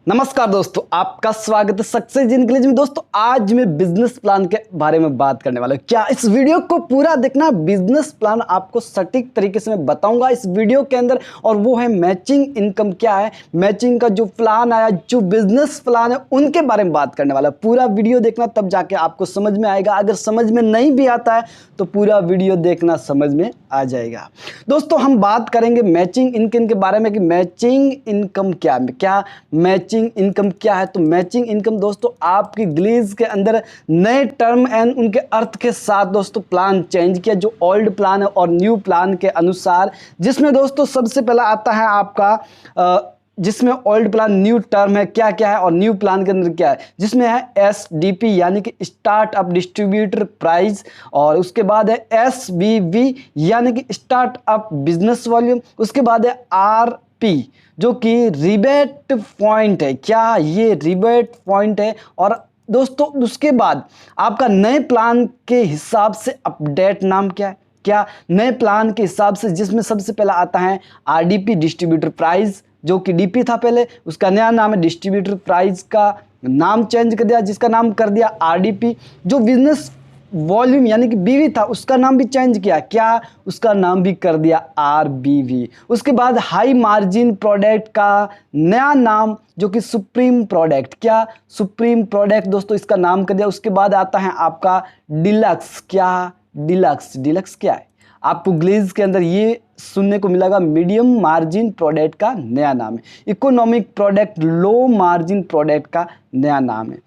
नमस्कार दोस्तों, आपका स्वागत है सक्सेस जिंदगी में। दोस्तों आज मैं बिजनेस प्लान के बारे में बात करने वाला हूं। क्या इस वीडियो को पूरा देखना, बिजनेस प्लान आपको सटीक तरीके से मैं बताऊंगा इस वीडियो के अंदर, और वो है मैचिंग इनकम क्या है, मैचिंग का जो प्लान आया, जो बिजनेस प्लान है उनके बारे में बात करने वाला। पूरा वीडियो देखना, तब जाके आपको समझ में आएगा। अगर समझ में नहीं भी आता है तो पूरा वीडियो देखना, समझ में आ जाएगा। दोस्तों हम बात करेंगे मैचिंग इनकम के बारे में कि मैचिंग इनकम क्या मैचिंग इनकम क्या है। तो मैचिंग इनकम दोस्तों आपकी इंग्लिश के अंदर नए टर्म एंड उनके अर्थ के साथ दोस्तों प्लान चेंज किया, जो ओल्ड प्लान है और न्यू प्लान के अनुसार, जिसमें दोस्तों सबसे पहला आता है आपका जिसमें ओल्ड प्लान न्यू टर्म है क्या क्या है, और न्यू प्लान के अंदर क्या है, जिसमें है एसडीपी यानी कि स्टार्टअप डिस्ट्रीब्यूटर प्राइस, और उसके बाद है एसबीवी यानी कि स्टार्टअप बिजनेस वॉल्यूम, उसके बाद है आरपी जो कि रिबेट पॉइंट है। क्या ये रिबेट पॉइंट है। और दोस्तों उसके बाद आपका नए प्लान के हिसाब से अपडेट नाम क्या है, क्या नए प्लान के हिसाब से, जिसमें सबसे पहला आता है आरडीपी डिस्ट्रीब्यूटर प्राइस, जो कि डीपी था पहले, उसका नया नाम है डिस्ट्रीब्यूटर प्राइस का नाम चेंज कर दिया, जिसका नाम कर दिया आरडीपी। जो बिजनेस वॉल्यूम यानी कि बीवी था, उसका नाम भी चेंज किया, क्या उसका नाम भी कर दिया आरबीवी। उसके बाद हाई मार्जिन प्रोडक्ट का नया नाम जो कि सुप्रीम प्रोडक्ट, क्या सुप्रीम प्रोडक्ट दोस्तों इसका नाम कर दिया। उसके बाद आता है आपका डिलक्स, क्या डिलक्स क्या है, आपको ग्लेज के अंदर ये सुनने को मिलेगा। मीडियम मार्जिन प्रोडक्ट का नया नाम है। Economic product low margin product का नया नाम है।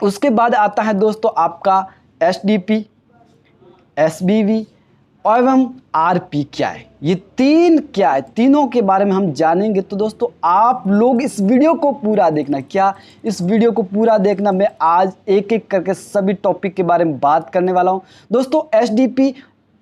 उसके बाद आता है दोस्तों आपका एसडीपी, एसबीवी एवं आरपी क्या है। ये तीन क्या है, तीनों के बारे में हम जानेंगे। तो दोस्तों आप लोग इस वीडियो को पूरा देखना, क्या इस वीडियो को पूरा देखना। मैं आज एक एक करके सभी टॉपिक के बारे में बात करने वाला हूं। दोस्तों एसडीपी,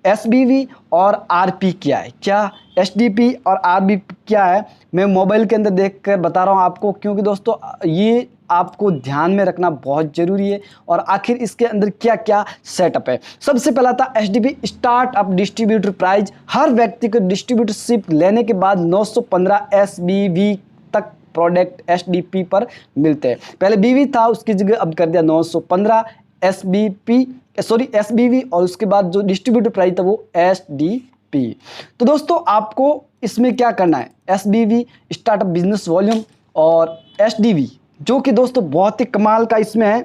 एसबीवी और आरपी क्या है, क्या एसडीपी और आरबीपी क्या है, मैं मोबाइल के अंदर देख कर बता रहा हूं आपको, क्योंकि दोस्तों ये आपको ध्यान में रखना बहुत जरूरी है। और आखिर इसके अंदर क्या क्या सेटअप है। सबसे पहला था एसडीपी स्टार्टअप डिस्ट्रीब्यूटर प्राइस। हर व्यक्ति को डिस्ट्रीब्यूटरशिप लेने के बाद 915 एसबीवी तक प्रोडक्ट एसडीपी पर मिलते हैं। पहले बीवी था, उसकी जगह अब कर दिया 915 एसबीवी, और उसके बाद जो डिस्ट्रीब्यूटर प्राइस था वो एसडीपी। तो दोस्तों आपको इसमें क्या करना है, एसबीवी स्टार्टअप बिजनेस वॉल्यूम और एसडीवी, जो कि दोस्तों बहुत ही कमाल का इसमें है,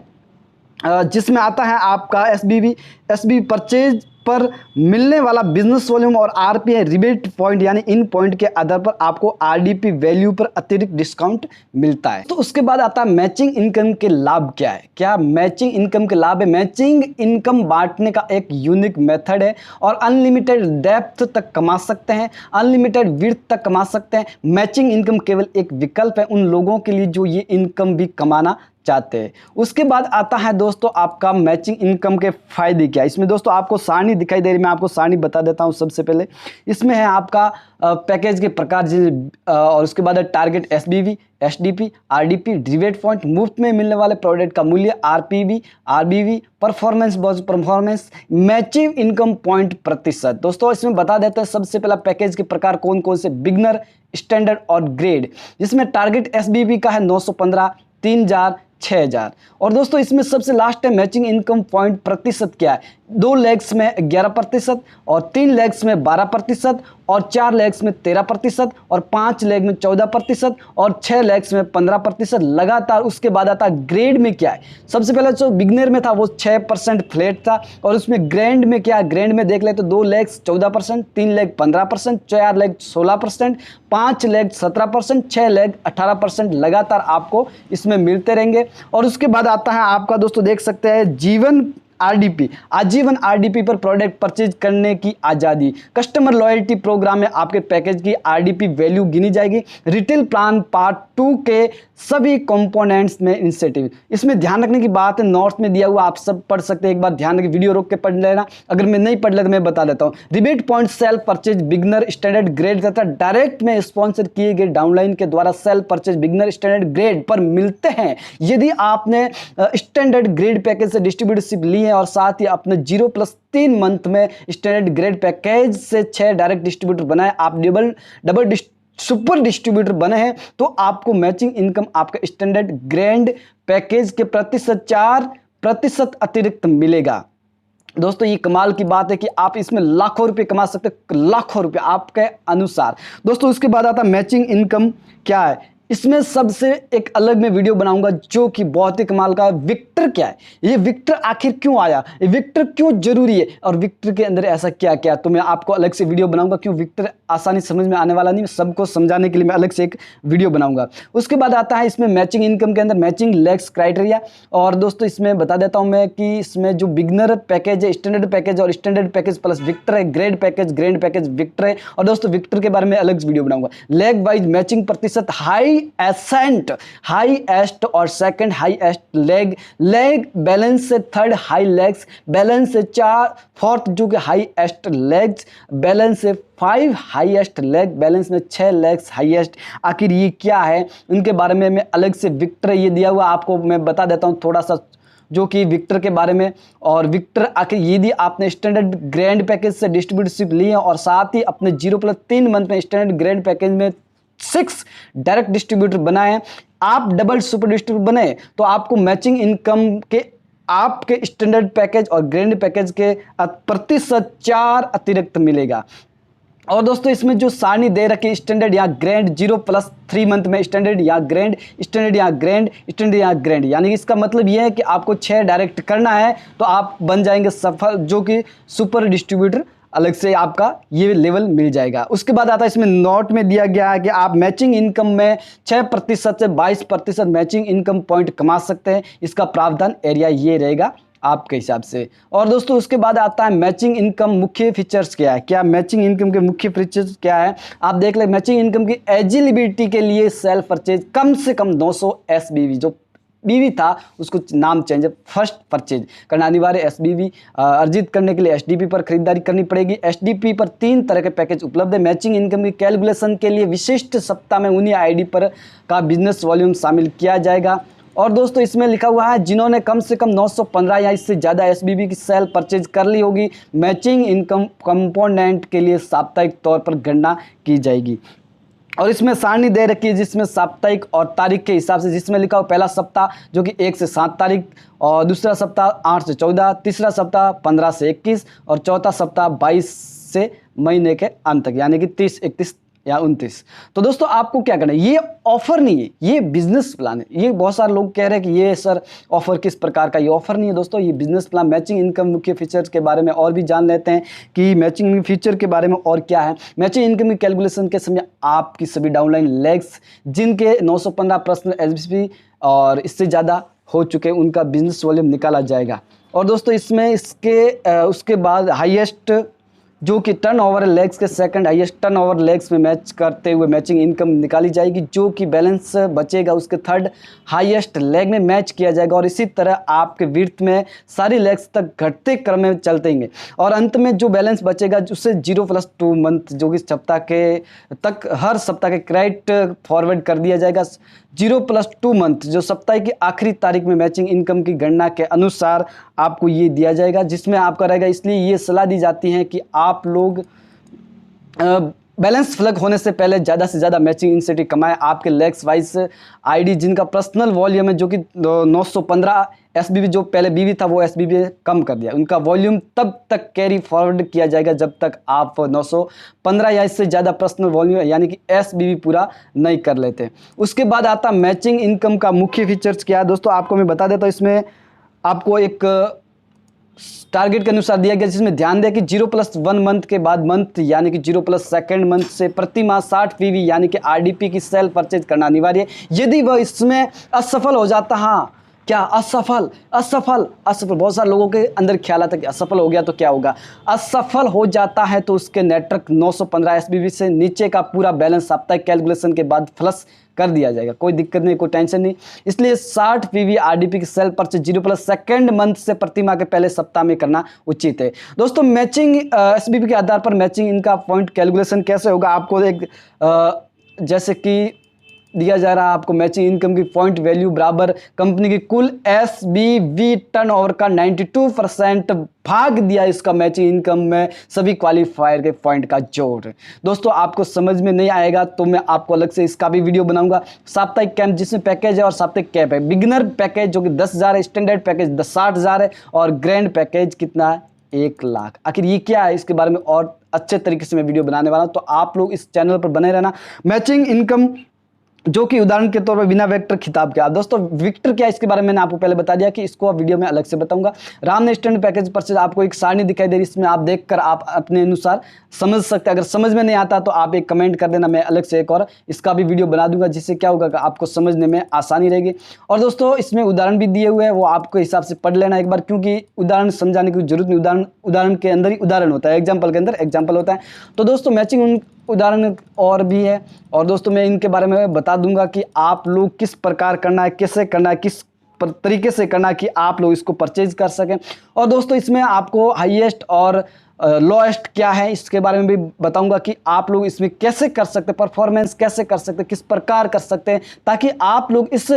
जिसमें आता है आपका एसबीवी परचेज पर मिलने वाला बिजनेस वॉल्यूम, और आरपी है रिबेट पॉइंट यानी इन पॉइंट के आधार पर आपको आरडीपी वैल्यू पर अतिरिक्त डिस्काउंट मिलता है। तो उसके बाद आता है मैचिंग इनकम के लाभ क्या है, क्या मैचिंग इनकम के लाभ है। मैचिंग इनकम बांटने का एक यूनिक मेथड है, और अनलिमिटेड डेप्थ तक कमा सकते हैं, अनलिमिटेड विड्थ तक कमा सकते हैं। मैचिंग इनकम केवल एक विकल्प है उन लोगों के लिए जो ये इनकम भी कमाना चाहते हैं। उसके बाद आता है दोस्तों आपका मैचिंग इनकम के फायदे क्या। इसमें दोस्तों आपको सारणी दिखाई दे रही, मैं आपको सारणी बता देता हूं। सबसे पहले इसमें है आपका पैकेज के प्रकार, और उसके बाद है target SBV, SDP, RDP, rebate point, मुफ्त में मिलने वाले प्रोडक्ट का मूल्य, RPV, RBV, performance, matching income point प्रतिशत। दोस्तों इसमें बता देते हैं सबसे पहला पैकेज के प्रकार कौन कौन से, बिगनर, स्टैंडर्ड और ग्रेड, जिसमें टारगेट एसबीवी का है 915, 3000, 6000। और दोस्तों इसमें सबसे लास्ट है मैचिंग इनकम पॉइंट प्रतिशत क्या है। 2 लेग्स में 11%, और 3 लेग्स में 12%, और 4 लेग्स में 13%, और 5 लेग में 14%, और 6 लेग्स में 15% लगातार। उसके बाद आता ग्रेड में क्या है। सबसे पहले जो बिगनर में था वो 6% फ्लैट था, और उसमें ग्रैंड में क्या है, ग्रैंड में देख ले तो 2 legs 14%, 3 leg 15%, 4 leg 16%, 5 leg 17%, 6 leg 18% लगातार आपको इसमें मिलते रहेंगे। और उसके बाद आता है आपका दोस्तों देख सकते हैं जीवन आरडीपी, आजीवन आरडीपी पर प्रोडक्ट परचेज करने की आज़ादी। कस्टमर लॉयल्टी प्रोग्राम में आपके पैकेज की आरडीपी वैल्यू गिनी जाएगी। रिटेल प्लान पार्ट 2 के सभी कंपोनेंट्स में इंसेंटिव। इसमें ध्यान रखने की बात है, नोट्स में दिया हुआ आप सब पढ़ सकते हैं, एक बार ध्यान रखिए, वीडियो रोक के पढ़ लेना। अगर मैं नहीं पढ़ ले तो मैं बता देता हूँ। Rebate point self purchase beginner standard grade तथा डायरेक्ट में स्पॉन्सर किए गए डाउनलाइन के द्वारा self purchase beginner standard grade पर मिलते हैं। यदि आपने स्टैंडर्ड ग्रेड पैकेज से डिस्ट्रीब्यूटरशिप ली है, और साथ ही अपने 0+3 मंथ में स्टैंडर्ड ग्रेड पैकेज से 6 डायरेक्ट डिस्ट्रीब्यूटर बनाए, आप डबल सुपर डिस्ट्रीब्यूटर बने हैं तो आपको मैचिंग इनकम आपका स्टैंडर्ड ग्रैंड पैकेज के प्रतिशत 4% अतिरिक्त मिलेगा। दोस्तों ये कमाल की बात है कि आप इसमें लाखों रुपए कमा सकते हैं, लाखों रुपए आपके अनुसार। दोस्तों उसके बाद आता मैचिंग इनकम क्या है, इसमें सबसे एक अलग मैं वीडियो बनाऊंगा जो कि बहुत ही कमाल का है। विक्टर क्या है, ये विक्टर आखिर क्यों आया, ये विक्टर क्यों जरूरी है और विक्टर के अंदर ऐसा क्या क्या, तो मैं आपको अलग से वीडियो बनाऊंगा। क्यों विक्टर आसानी समझ में आने वाला नहीं, सबको समझाने के लिए मैं अलग से एक वीडियो बनाऊंगा। उसके बाद आता है इसमें मैचिंग इनकम के अंदर मैचिंग लेग्स क्राइटेरिया। और दोस्तों इसमें बता देता हूं मैं कि इसमें जो बिगनर पैकेज है, स्टैंडर्ड पैकेज और स्टैंडर्ड पैकेज प्लस विक्टर है, ग्रेड पैकेज विक्टर है। और दोस्तों विक्टर के बारे में अलग वीडियो बनाऊंगा। लेग वाइज मैचिंग प्रतिशत हाईएस्ट और सेकंड हाईएस्ट लेग बैलेंस से थर्ड हाई लेग्स बैलेंस से फोर्थ जो कि हाईएस्ट लेग्स बैलेंस से 5 हाईएस्ट लेग बैलेंस में 6 लेग्स हाईएस्ट। आखिर ये क्या है उनके बारे में मैं अलग से विक्टर ये दिया हुआ आपको मैं बता देता हूँ थोड़ा सा जो कि विक्टर के बारे में। और विक्टर आखिर यदि आपने स्टैंडर्ड ग्रैंड पैकेज से डिस्ट्रीब्यूटरशिप ली है और साथ ही अपने 0+3 मंथ में स्टैंडर्ड ग्रैंड पैकेज में 6 डायरेक्ट डिस्ट्रीब्यूटर बनाए, आप डबल सुपर डिस्ट्रीब्यूटर बने तो आपको मैचिंग इनकम के आपके स्टैंडर्ड पैकेज और ग्रैंड पैकेज के प्रतिशत 4 अतिरिक्त मिलेगा। और दोस्तों इसमें जो सारणी दे रखी स्टैंडर्ड या ग्रैंड 0+3 मंथ में स्टैंडर्ड या ग्रैंड स्टैंडर्ड या ग्रैंड स्टैंडर्ड या ग्रैंड, यानी इसका मतलब ये है कि आपको 6 डायरेक्ट करना है तो आप बन जाएंगे सफल जो कि सुपर डिस्ट्रीब्यूटर, अलग से आपका ये लेवल मिल जाएगा। उसके बाद आता है इसमें नोट में दिया गया है कि आप मैचिंग इनकम में 6% से 22% मैचिंग इनकम पॉइंट कमा सकते हैं। इसका प्रावधान एरिया ये रहेगा आपके हिसाब से। और दोस्तों उसके बाद आता है मैचिंग इनकम मुख्य फीचर्स क्या है, क्या मैचिंग इनकम के मुख्य फीचर्स क्या है आप देख ले। मैचिंग इनकम की एलिजिबिलिटी के लिए सेल्फ परचेज कम से कम 200 SBV, जो बीवी था उसको नाम चेंज है, फर्स्ट परचेज करना अनिवार्य। SBV अर्जित करने के लिए SDP पर खरीदारी करनी पड़ेगी। SDP पर 3 तरह के पैकेज उपलब्ध है। मैचिंग इनकम की कैलकुलेशन के लिए विशिष्ट सप्ताह में उन्हीं ID पर का बिजनेस वॉल्यूम शामिल किया जाएगा। और दोस्तों इसमें लिखा हुआ है जिन्होंने कम से कम 915 या इससे ज़्यादा SBV की सेल परचेज कर ली होगी, मैचिंग इनकम कंपोनेंट के लिए साप्ताहिक तौर पर गणना की जाएगी। और इसमें सारणी दे रखी है जिसमें साप्ताहिक और तारीख के हिसाब से, जिसमें लिखा हो पहला सप्ताह जो कि 1 से 7 तारीख और दूसरा सप्ताह 8 से 14, तीसरा सप्ताह 15 से 21 और चौथा सप्ताह 22 से महीने के अंत तक, यानी कि 30, 31 या 29। तो दोस्तों आपको क्या करना है, ये ऑफर नहीं है, ये बिजनेस प्लान है। ये बहुत सारे लोग कह रहे हैं कि ये सर ऑफर किस प्रकार का, ये ऑफर नहीं है दोस्तों, ये बिजनेस प्लान। मैचिंग इनकम मुख्य फीचर्स के बारे में और भी जान लेते हैं कि मैचिंग फीचर के बारे में और क्या है। मैचिंग इनकम की कैलकुलेशन के समय आपकी सभी डाउनलाइन लेग्स जिनके 915 पर्सनल SBV और इससे ज़्यादा हो चुके उनका बिजनेस वॉल्यूम निकाला जाएगा। और दोस्तों इसमें उसके बाद हाईएस्ट जो कि टर्नओवर लेग्स के सेकंड हाईएस्ट टर्नओवर लेग्स में मैच करते हुए मैचिंग इनकम निकाली जाएगी, जो कि बैलेंस बचेगा उसके थर्ड हाईएस्ट लेग में मैच किया जाएगा। और इसी तरह आपके विड्थ में सारी लेग्स तक घटते क्रम में चलते हैं और अंत में जो बैलेंस बचेगा उसे 0+2 मंथ जो कि सप्ताह के तक हर सप्ताह के क्रेडिट फॉरवर्ड कर दिया जाएगा। 0+2 मंथ जो सप्ताह की आखिरी तारीख में मैचिंग इनकम की गणना के अनुसार आपको ये दिया जाएगा, जिसमें आपका रहेगा। इसलिए ये सलाह दी जाती है कि आप लोग बैलेंस फ्लग होने से पहले ज़्यादा से ज़्यादा मैचिंग इंसेंटिव कमाएं। आपके लेग्स वाइज ID जिनका पर्सनल वॉल्यूम है जो कि 915 SBV जो पहले BV था वो SBV कम कर दिया, उनका वॉल्यूम तब तक कैरी फॉरवर्ड किया जाएगा जब तक आप 915 या इससे ज़्यादा पर्सनल वॉल्यूम यानी कि SBV पूरा नहीं कर लेते। उसके बाद आता मैचिंग इनकम का मुख्य फीचर्स क्या है दोस्तों, आपको मैं बता देता हूँ। इसमें आपको एक टारगेट के अनुसार दिया गया, जिसमें ध्यान दें कि 0+1 मंथ के बाद मंथ यानी कि 0+2 मंथ से प्रति माह 60 PV यानी कि RDP की सेल परचेज करना अनिवार्य है। यदि वह इसमें असफल हो जाता, हाँ क्या असफल बहुत सारे लोगों के अंदर ख्याल आता है कि असफल हो गया तो क्या होगा। असफल हो जाता है तो उसके नेटवर्क 915 SBV से नीचे का पूरा बैलेंस साप्ताहिक कैलकुलेशन के बाद फ्लश कर दिया जाएगा, कोई दिक्कत नहीं, कोई टेंशन नहीं। इसलिए 60 PV RDP की सेल परचेज 0+2 मंथ से प्रति माह के पहले सप्ताह में करना उचित है। दोस्तों मैचिंग SBV के आधार पर मैचिंग इनका पॉइंट कैलकुलेशन कैसे होगा, आपको एक जैसे कि दिया जा रहा है आपको मैचिंग इनकम की पॉइंट वैल्यू बराबर कंपनी की कुल SBV टर्नओवर का 92% भाग दिया इसका मैचिंग इनकम में सभी क्वालिफायर के पॉइंट का जोड़। दोस्तों आपको समझ में नहीं आएगा तो मैं आपको अलग से इसका भी वीडियो बनाऊंगा। साप्ताहिक कैंप जिसमें पैकेज है और साप्ताहिक कैंप है। बिगिनर पैकेज जो कि 10,000 है, स्टैंडर्ड पैकेज 60,000 है और ग्रैंड पैकेज कितना है 1 लाख। आखिर ये क्या है इसके बारे में और अच्छे तरीके से मैं वीडियो बनाने वाला हूं, तो आप लोग इस चैनल पर बने रहना। मैचिंग इनकम जो कि उदाहरण के तौर पर बिना वेक्टर खिताब के। दोस्तों विक्टर क्या है इसके बारे में मैंने आपको पहले बता दिया कि इसको वीडियो में अलग से बताऊंगा। राम ने स्टैंडर्ड पैकेज पर से आपको एक सारणी दिखाई दे रही है, इसमें आप देखकर आप अपने अनुसार समझ सकते हैं। अगर समझ में नहीं आता तो आप एक कमेंट कर देना, मैं अलग से एक और इसका भी वीडियो बना दूंगा, जिससे क्या होगा कि आपको समझने में आसानी रहेगी। और दोस्तों इसमें उदाहरण भी दिए हुए हैं, वो आपको हिसाब से पढ़ लेना एक बार, क्योंकि उदाहरण समझाने की जरूरत नहीं, उदाहरण के अंदर ही उदाहरण होता है, एग्जाम्पल के अंदर एग्जाम्पल होता है। तो दोस्तों मैचिंग उदाहरण और भी है और दोस्तों मैं इनके बारे में बता दूंगा कि आप लोग किस प्रकार करना है, कैसे करना है, किस तरीके से करना है कि आप लोग इसको परचेज कर सकें। और दोस्तों इसमें आपको हाईएस्ट और लोएस्ट क्या है इसके बारे में भी बताऊंगा कि आप लोग इसमें कैसे कर सकते हैं, परफॉर्मेंस कैसे कर सकते हैं, किस प्रकार कर सकते हैं, ताकि आप लोग इस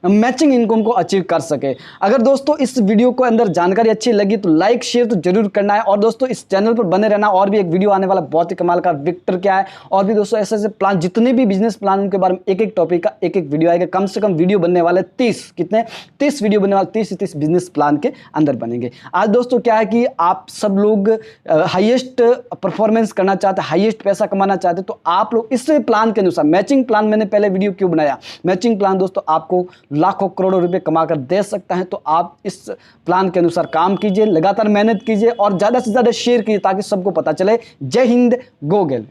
मैचिंग इनकम को अचीव कर सके। अगर दोस्तों इस वीडियो को अंदर जानकारी अच्छी लगी तो लाइक शेयर तो जरूर करना है। और दोस्तों इस चैनल पर बने रहना, और भी एक वीडियो आने वाला बहुत ही कमाल का, विक्टर क्या है, और भी दोस्तों ऐसे ऐसे प्लान, जितने भी बिजनेस प्लान उनके बारे में एक एक टॉपिक का एक एक वीडियो आएगा। कम से कम वीडियो बनने वाले 30 वीडियो बनने वाले, 30 से 30 बिजनेस प्लान के अंदर बनेंगे। आज दोस्तों क्या है कि आप सब लोग हाईएस्ट परफॉर्मेंस करना चाहते हैं, हाईएस्ट पैसा कमाना चाहते हैं, तो आप लोग इस प्लान के अनुसार, मैचिंग प्लान मैंने पहले वीडियो क्यों बनाया, मैचिंग प्लान दोस्तों आपको लाखों करोड़ों रुपए कमाकर दे सकता है। तो आप इस प्लान के अनुसार काम कीजिए, लगातार मेहनत कीजिए और ज्यादा से ज्यादा शेयर कीजिए ताकि सबको पता चले। जय हिंद, गो गेल।